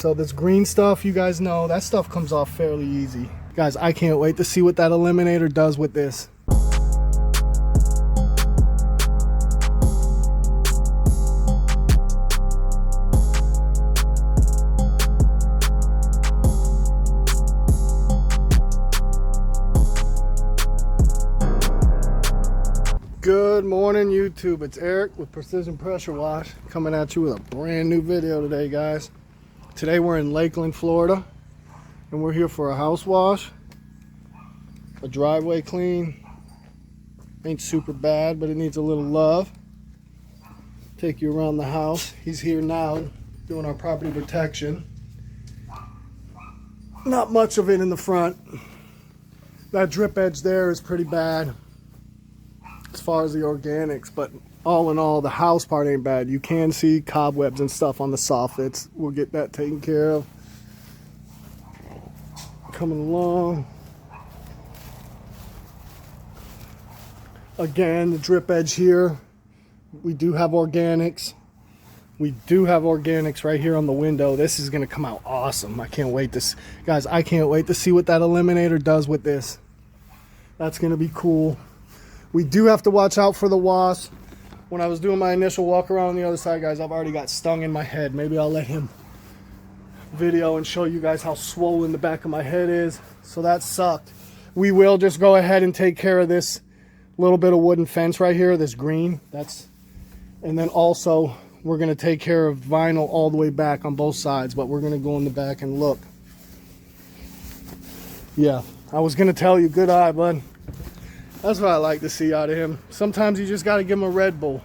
so this green stuff, you guys know, that stuff comes off fairly easy. Guys, I can't wait to see what that eliminator does with this. Good morning, YouTube. It's Eric with Precision Pressure Wash coming at you with a brand new video today, guys. Today we're in Lakeland, Florida, and we're here for a house wash, a driveway clean. Ain't super bad, but it needs a little love. Take you around the house. He's here now doing our property protection. Not much of it in the front. That drip edge there is pretty bad as far as the organics, but all in all, the house part ain't bad. You can see cobwebs and stuff on the soffits. We'll get that taken care of. Coming along. Again, the drip edge here. We do have organics. We do have organics right here on the window. This is gonna come out awesome. I can't wait to, guys, I can't wait to see what that eliminator does with this. That's gonna be cool. We do have to watch out for the wasp. When I was doing my initial walk around on the other side, guys, I've already got stung in my head. Maybe I'll let him video and show you guys how swollen the back of my head is. So that sucked. We will just go ahead and take care of this little bit of wooden fence right here, this green. And then also we're gonna take care of vinyl all the way back on both sides, but we're gonna go in the back and look. Yeah, I was gonna tell you, good eye, bud. That's what I like to see out of him. Sometimes you just got to give him a Red Bull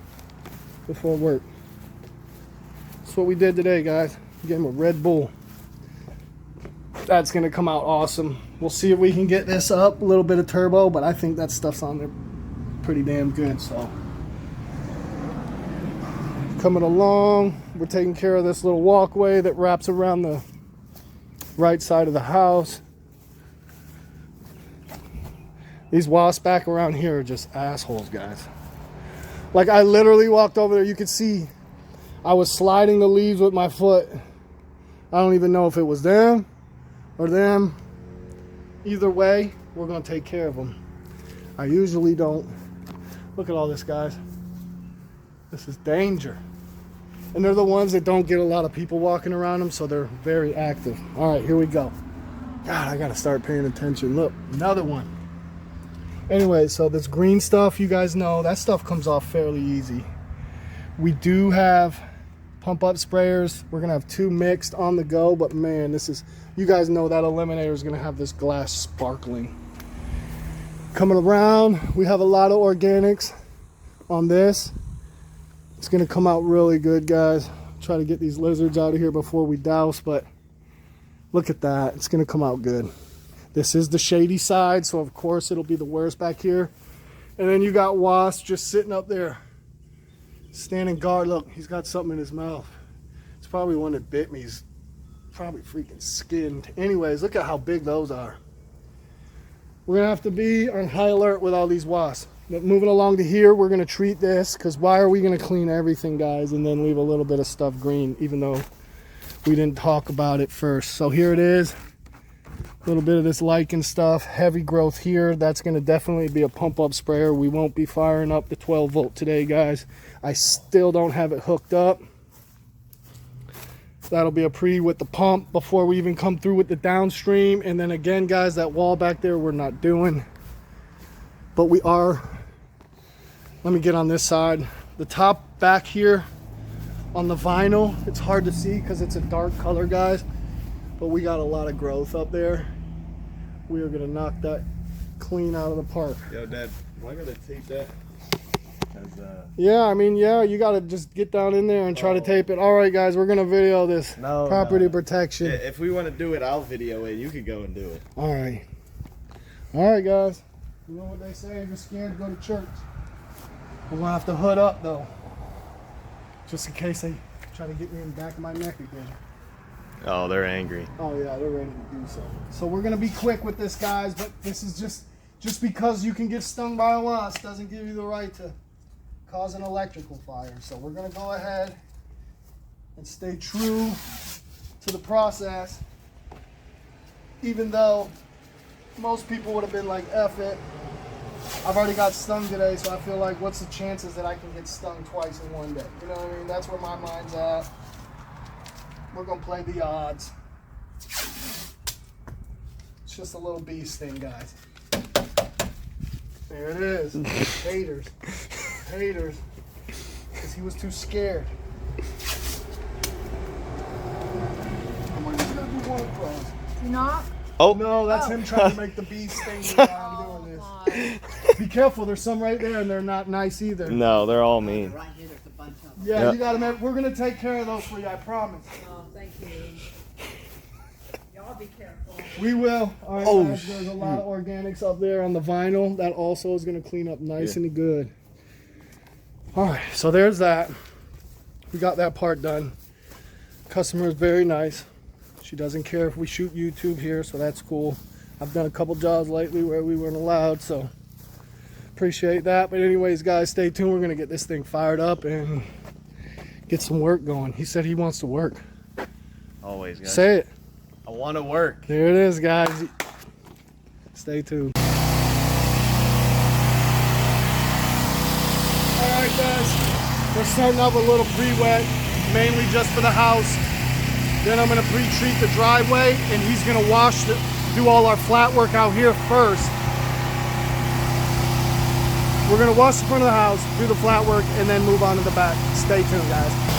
before work. That's what we did today, guys. Give him a Red Bull. That's going to come out awesome. We'll see if we can get this up. A little bit of turbo, but I think that stuff's on there pretty damn good. So, coming along, we're taking care of this little walkway that wraps around the right side of the house. These wasps back around here are just assholes, guys. Like, I literally walked over there. You could see I was sliding the leaves with my foot. I don't even know if it was them or them. Either way, we're going to take care of them. I usually don't. Look at all this, guys. This is danger. And they're the ones that don't get a lot of people walking around them, so they're very active. All right, here we go. God, I got to start paying attention. Look, another one. Anyway, so this green stuff, you guys know, that stuff comes off fairly easy. We do have pump up sprayers. We're gonna have two mixed on the go, but man, this is, you guys know that eliminator is gonna have this glass sparkling. Coming around, we have a lot of organics on this. It's gonna come out really good, guys. Try to get these lizards out of here before we douse, but look at that, it's gonna come out good. This is the shady side, so of course it'll be the worst back here. And then you got wasp just sitting up there, standing guard. Look, he's got something in his mouth. It's probably one that bit me. He's probably freaking skinned. Anyways, look at how big those are. We're gonna have to be on high alert with all these wasps. But moving along to here, we're gonna treat this, because why are we gonna clean everything, guys, and then leave a little bit of stuff green, even though we didn't talk about it first. So here it is. A little bit of this lichen stuff, heavy growth here. That's going to definitely be a pump up sprayer. We won't be firing up the 12 volt today, guys. I still don't have it hooked up. That'll be a pre with the pump before we even come through with the downstream. And then again, guys, that wall back there we're not doing, but we are. Let me get on this side. The top back here on the vinyl, it's hard to see because it's a dark color, guys, but we got a lot of growth up there. We are gonna knock that clean out of the park. Yo, Dad, am I gonna tape that? Yeah, I mean, yeah, you gotta just get down in there and try to tape it. All right, guys, we're gonna video this property protection. If we want to do it, I'll video it. You can go and do it. All right, guys. You know what they say? If you're scared, go to church. We're gonna have to hood up though, just in case they try to get me in the back of my neck again. Oh, they're angry. Oh yeah, they're ready to do so. So we're gonna be quick with this, guys. But this is just because you can get stung by a wasp doesn't give you the right to cause an electrical fire. So we're gonna go ahead and stay true to the process, even though most people would have been like, F it. I've already got stung today, so I feel like, what's the chances that I can get stung twice in one day? You know what I mean? That's where my mind's at. We're gonna play the odds. It's just a little bee sting, guys. There it is. Haters. Haters. Because he was too scared. I'm just gonna do one across. You're not? Oh No, that's him trying to make the bee sting me while I'm doing this. Be careful, there's some right there and they're not nice either. no, they're all mean. Right here, there's a bunch of them. Yeah, Yep. you got them. We're gonna take care of those for you, I promise. Oh, thank you. Y'all be careful. We will. All right, Oh, guys, there's a lot of organics up there on the vinyl. That also is gonna clean up nice and good. All right, so there's that. We got that part done. Customer is very nice. She doesn't care if we shoot YouTube here, so that's cool. I've done a couple jobs lately where we weren't allowed, so appreciate that. But anyways, guys, stay tuned. We're gonna get this thing fired up and get some work going. He said he wants to work. Always, guys. Say it. I want to work. There it is, guys. Stay tuned. Alright, guys. We're starting up a little pre-wet, mainly just for the house. Then I'm going to pre-treat the driveway, and he's going to do all our flat work out here first. We're going to wash the front of the house, do the flat work, and then move on to the back. Stay tuned, guys.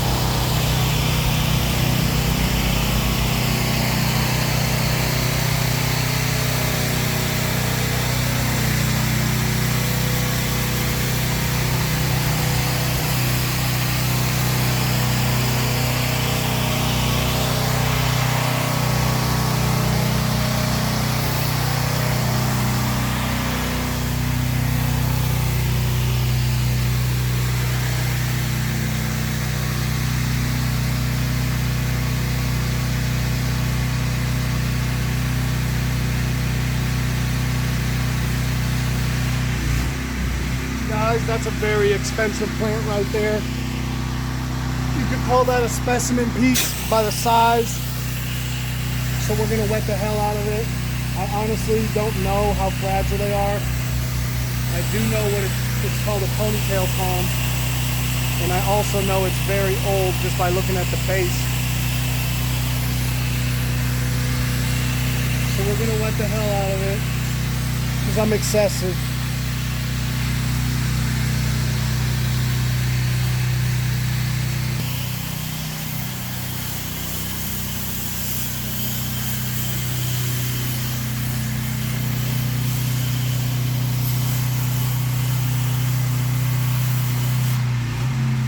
Guys, that's a very expensive plant right there. You could call that a specimen piece by the size. So we're gonna wet the hell out of it. I honestly don't know how fragile they are. I do know what it's called, a ponytail palm. And I also know it's very old just by looking at the base. So we're gonna wet the hell out of it because I'm excessive.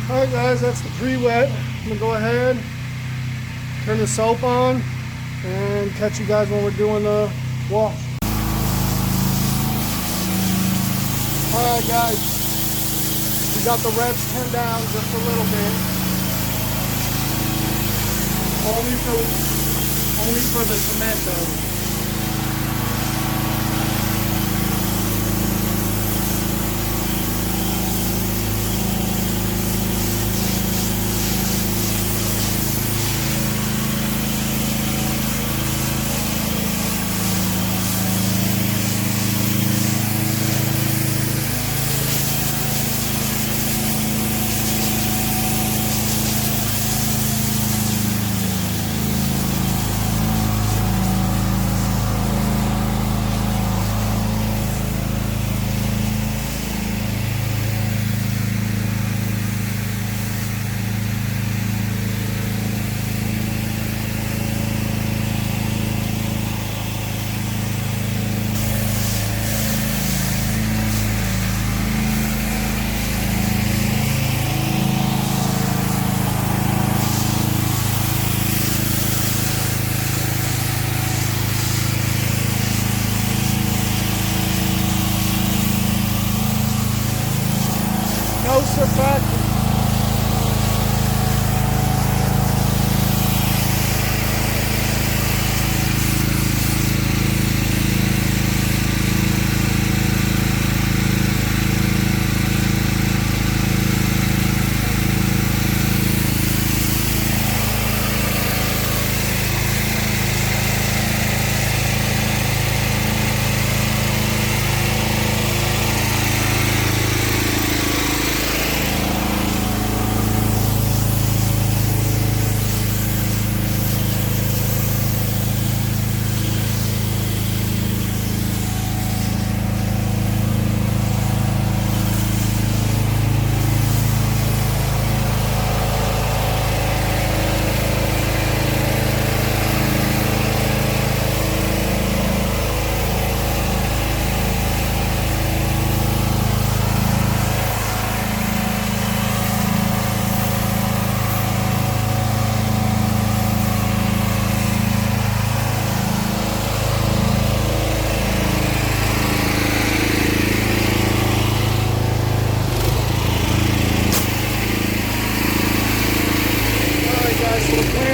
Alright guys, that's the pre-wet. I'm going to go ahead, turn the soap on, and catch you guys when we're doing the wash. Alright guys, we got the revs turned down just a little bit. Only for the cement though.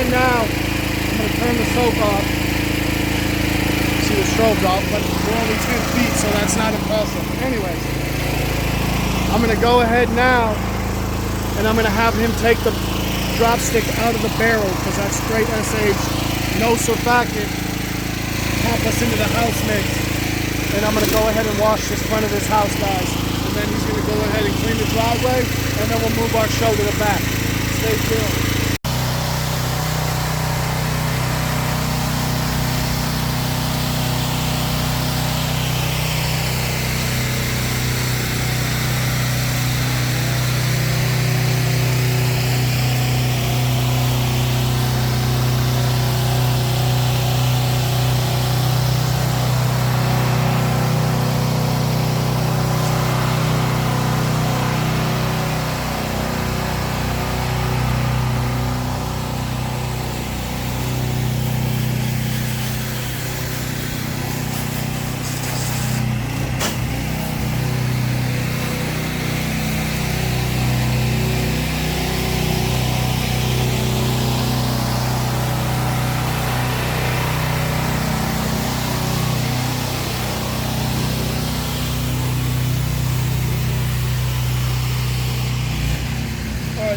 right now. I'm gonna turn the soap off. See the strobe drop, but we're only 10 feet, so that's not impressive. Anyways, I'm gonna go ahead now, and I'm gonna have him take the drop stick out of the barrel, because that's straight SH, no surfactant, pop us into the house mix. And I'm gonna go ahead and wash this front of this house, guys. And then he's gonna go ahead and clean the driveway, and then we'll move our show to the back. Stay tuned.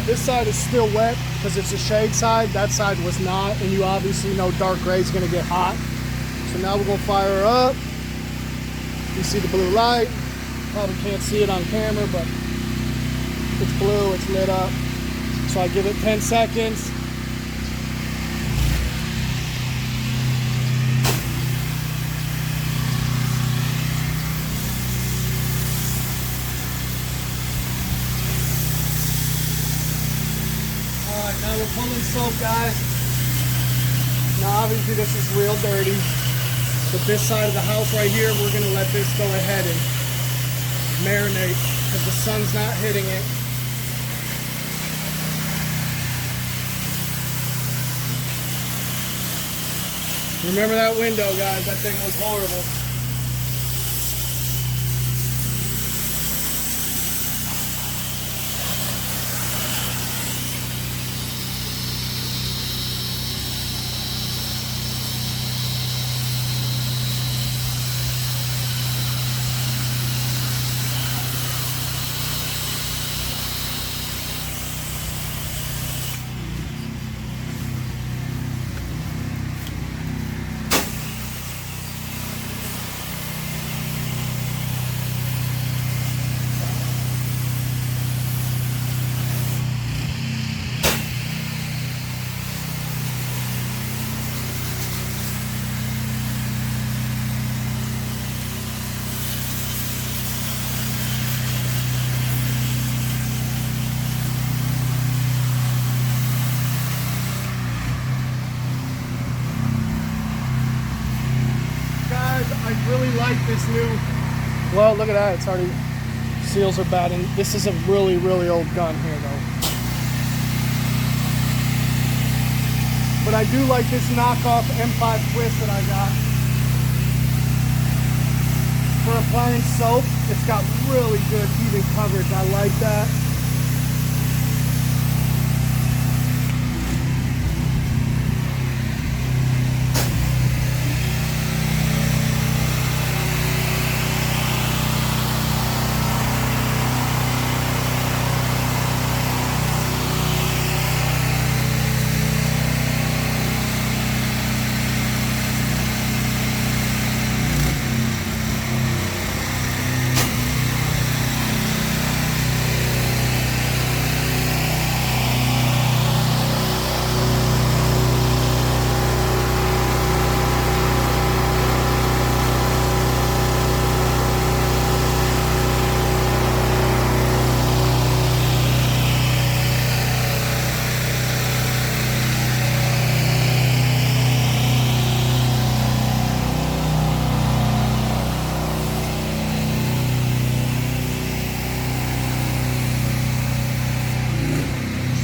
This side is still wet because it's a shade side. That side was not, and you obviously know dark gray is going to get hot. So now we're going to fire her up. You see the blue light. Probably can't see it on camera, but it's blue, it's lit up. So I give it 10 seconds. Now we're pulling soap, guys. Now obviously this is real dirty, but this side of the house right here, we're gonna let this go ahead and marinate because the sun's not hitting it. Remember that window, guys, that thing was horrible. I really like this new, well, look at that, it's already, seals are bad, and this is a really, really old gun here though. But I do like this knockoff M5 twist that I got. For applying soap, it's got really good even coverage, I like that.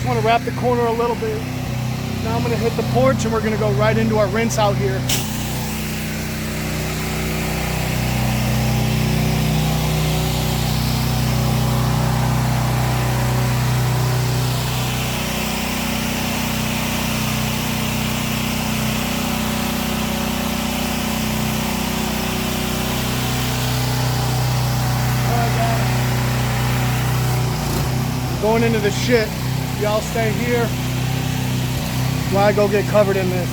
Want to wrap the corner a little bit. Now I'm going to hit the porch and we're going to go right into our rinse out here. going into the shit. Y'all stay here while I go get covered in this.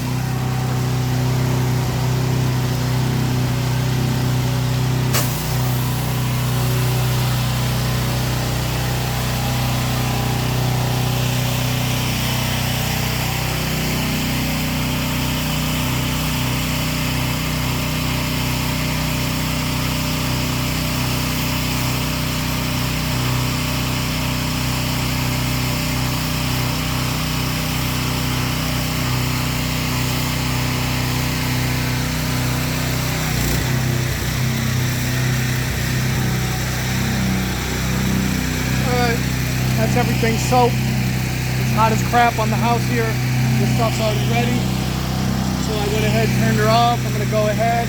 That's everything soaked. It's hot as crap on the house here. This stuff's already ready. So I went ahead and turned her off. I'm gonna go ahead.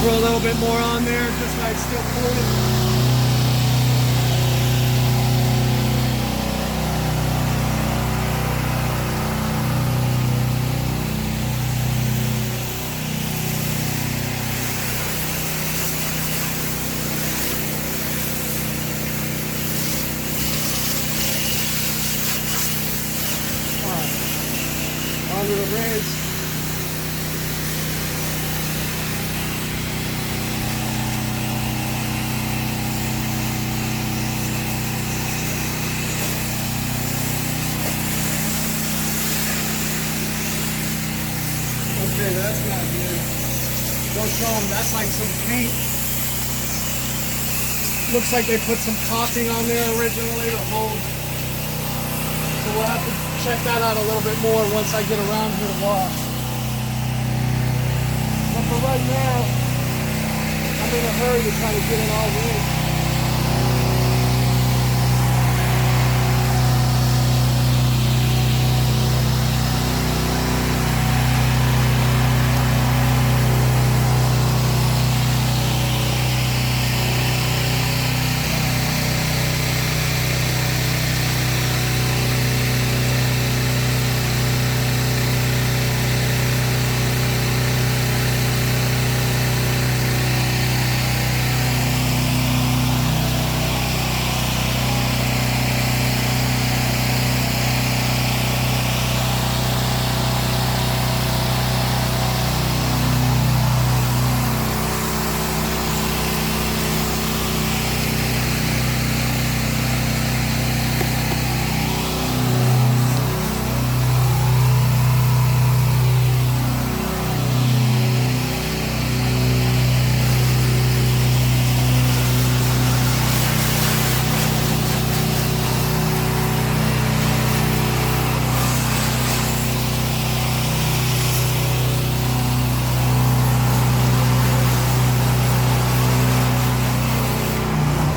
Throw a little bit more on there just so it's still cooling. Onto the ridge. Okay, that's not good. Go show them. That's like some paint. Looks like they put some caulking on there originally to hold. So we'll have to check that out a little bit more once I get around here to wash. But for right now, I'm in a hurry to try to get it all in.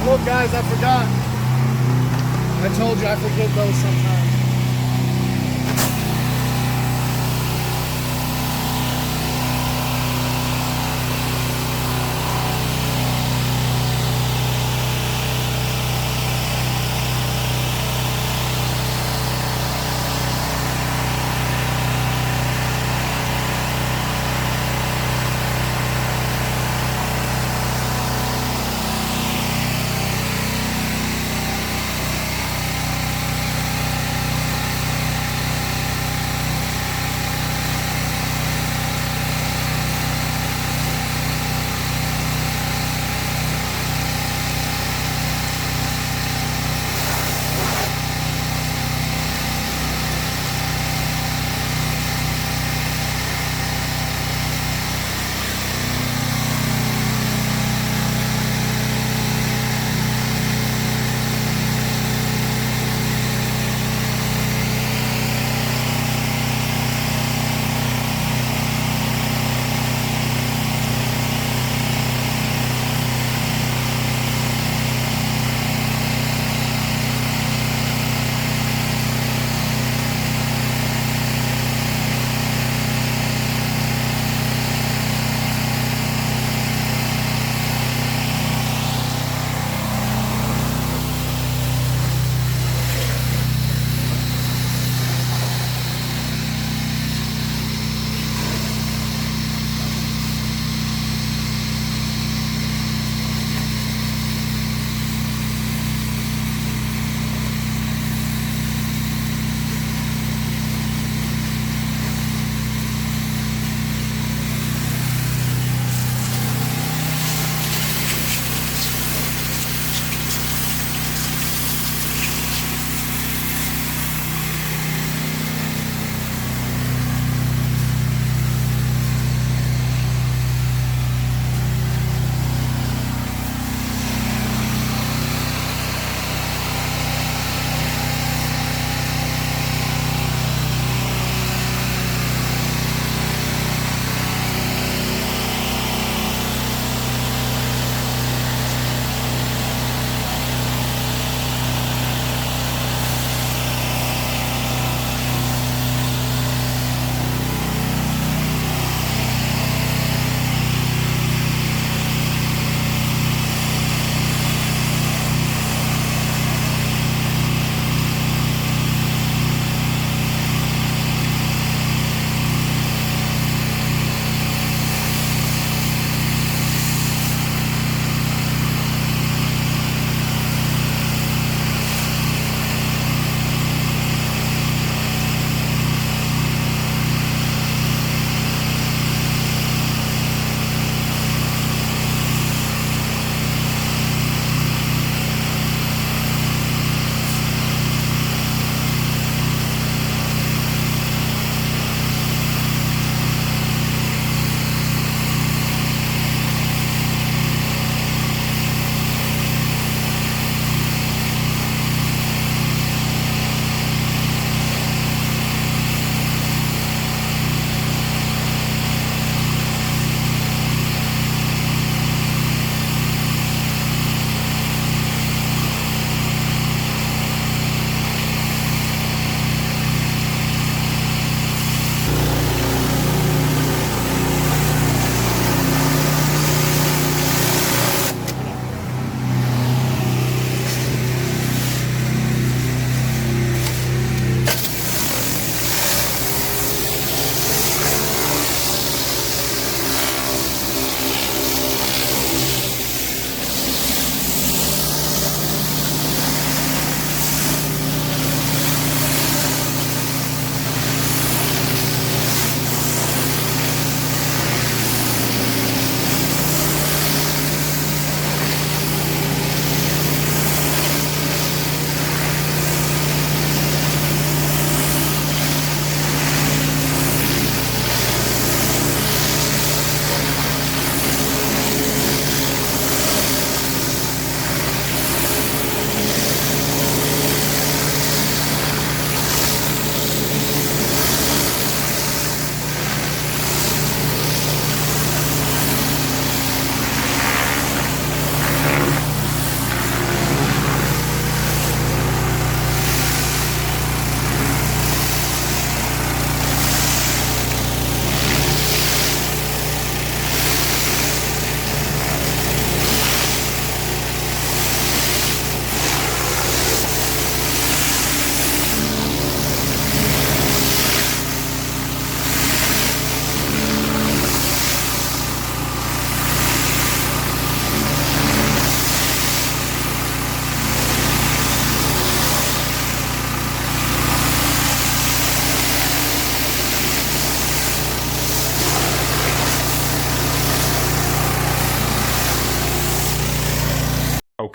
Look guys, I forgot. I told you I forget those sometimes.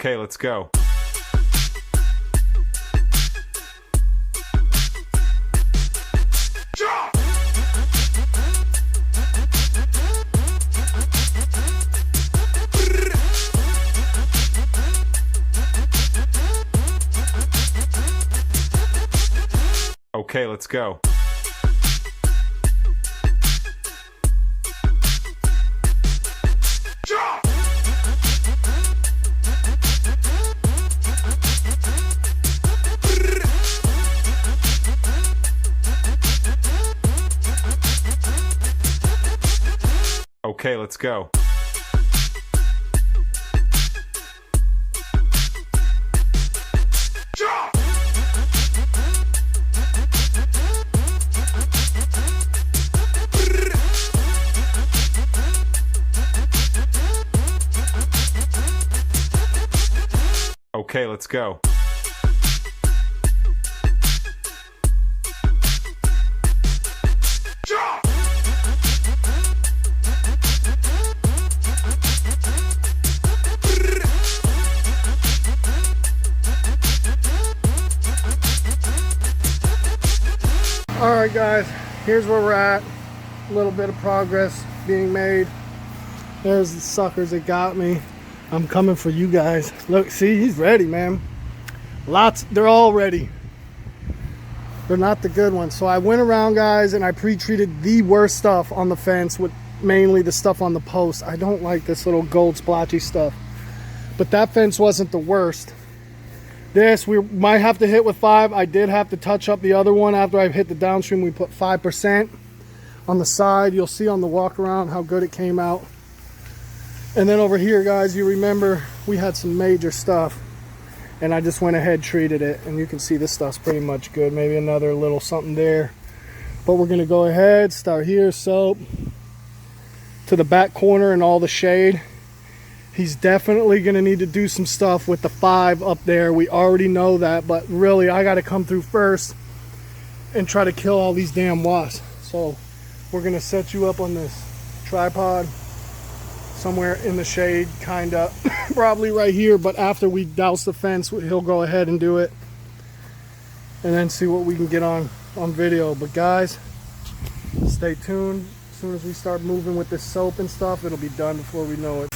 Okay, let's go. Okay, let's go. Okay, let's go. Okay, let's go. Alright guys, here's where we're at. A little bit of progress being made. There's the suckers that got me. I'm coming for you guys. Look, see, he's ready, man. Lots, they're all ready. They're not the good ones. So I went around, guys, and I pre-treated the worst stuff on the fence with mainly the stuff on the post. I don't like this little gold splotchy stuff. But that fence wasn't the worst. This, we might have to hit with 5. I did have to touch up the other one after I hit the downstream. We put 5% on the side. You'll see on the walk around how good it came out. And then over here, guys, you remember we had some major stuff. And I just went ahead, treated it. And you can see this stuff's pretty much good. Maybe another little something there. But we're going to go ahead, start here, soap to the back corner and all the shade. He's definitely going to need to do some stuff with the 5 up there. We already know that, but really I got to come through first and try to kill all these damn wasps. So we're going to set you up on this tripod somewhere in the shade, kind of probably right here, but after we douse the fence, he'll go ahead and do it and then see what we can get on video. But guys, stay tuned. As soon as we start moving with this soap and stuff, it'll be done before we know it.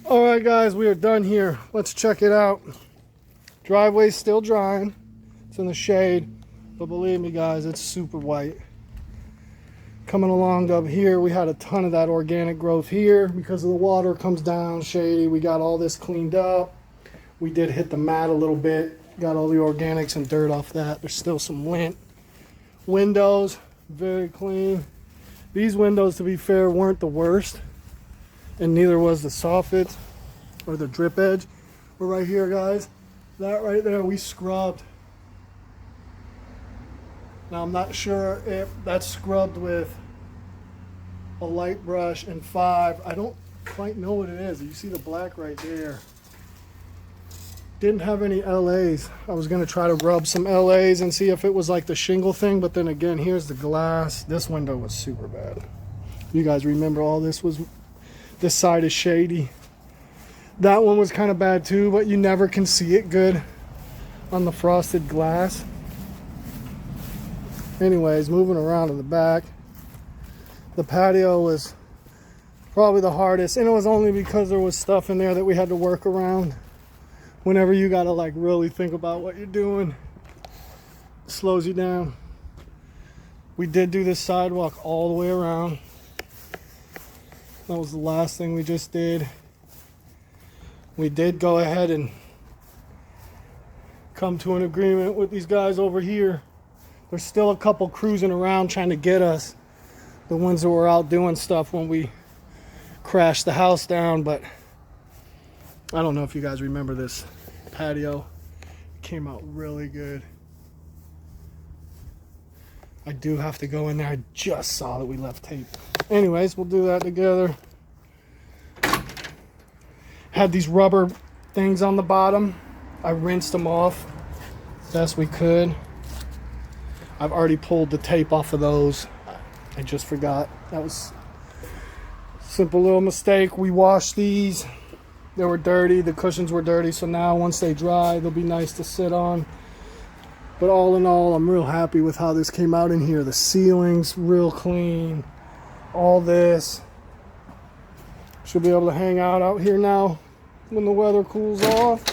All right, guys, we are done here. Let's check it out. Driveway's still drying. It's in the shade, but believe me, guys, it's super white. Coming along up here, we had a ton of that organic growth here because of the water comes down shady. We got all this cleaned up. We did hit the mat a little bit. Got all the organics and dirt off that. There's still some lint. Windows, very clean. These windows, to be fair, weren't the worst, and neither was the soffit or the drip edge. But right here, guys, that right there, we scrubbed. Now, I'm not sure if that's scrubbed with a light brush and 5. I don't quite know what it is. You see the black right there. Didn't have any LAs. I was going to try to rub some LAs and see if it was like the shingle thing, but then again, here's the glass. This window was super bad. You guys remember all this was, this side is shady. That one was kind of bad too, but you never can see it good on the frosted glass. Anyways, moving around in the back. The patio was probably the hardest, and it was only because there was stuff in there that we had to work around. Whenever you gotta like really think about what you're doing, it slows you down. We did do this sidewalk all the way around. That was the last thing we just did. We did go ahead and come to an agreement with these guys over here. There's still a couple cruising around trying to get us, the ones that were out doing stuff when we crashed the house down, but I don't know if you guys remember this patio. It came out really good. I do have to go in there. I just saw that we left tape. Anyways, we'll do that together. Had these rubber things on the bottom. I rinsed them off best we could. I've already pulled the tape off of those. I just forgot. That was a simple little mistake. We washed these. They were dirty. The cushions were dirty. So now once they dry, they'll be nice to sit on. But all in all, I'm real happy with how this came out in here. The ceiling's real clean. All this. Should be able to hang out here now when the weather cools off.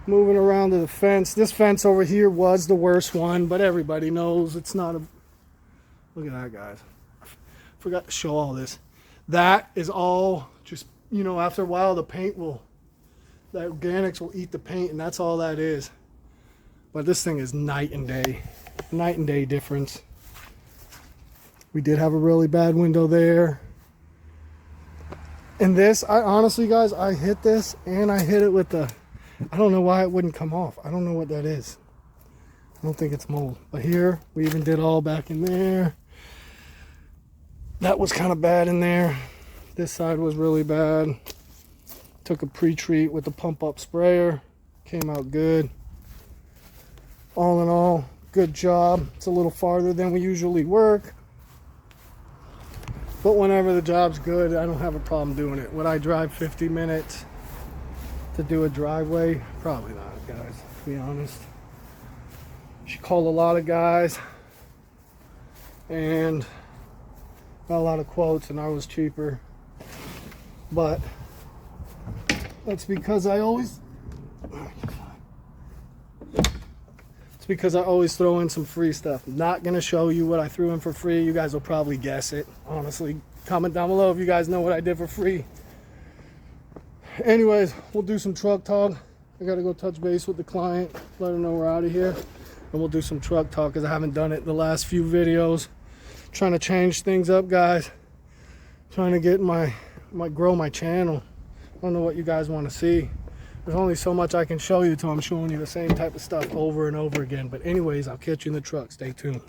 Moving around to the fence. This fence over here was the worst one, but everybody knows it's not a... Look at that, guys. Forgot to show all this. That is all just, you know, after a while the paint will... The organics will eat the paint, and that's all that is. But this thing is night and day. Night and day difference. We did have a really bad window there. And this, I honestly, guys, I hit this and I hit it with the... I don't know why it wouldn't come off. I don't know what that is. I don't think it's mold. But here, we even did all back in there. That was kind of bad in there. This side was really bad. Took a pre-treat with the pump-up sprayer. Came out good. All in all, good job. It's a little farther than we usually work. But whenever the job's good, I don't have a problem doing it. Would I drive 50 minutes to do a driveway? Probably not, guys, to be honest. She called a lot of guys and got a lot of quotes, and I was cheaper. But that's because I always... It's because I always throw in some free stuff. I'm not going to show you what I threw in for free. You guys will probably guess it. Honestly, comment down below if you guys know what I did for free. Anyways, we'll do some truck talk. I got to go touch base with the client, let her know we're out of here. And we'll do some truck talk because I haven't done it the last few videos. Trying to change things up, guys. Trying to get grow my channel. I don't know what you guys want to see. There's only so much I can show you till I'm showing you the same type of stuff over and over again. But anyways, I'll catch you in the truck. Stay tuned.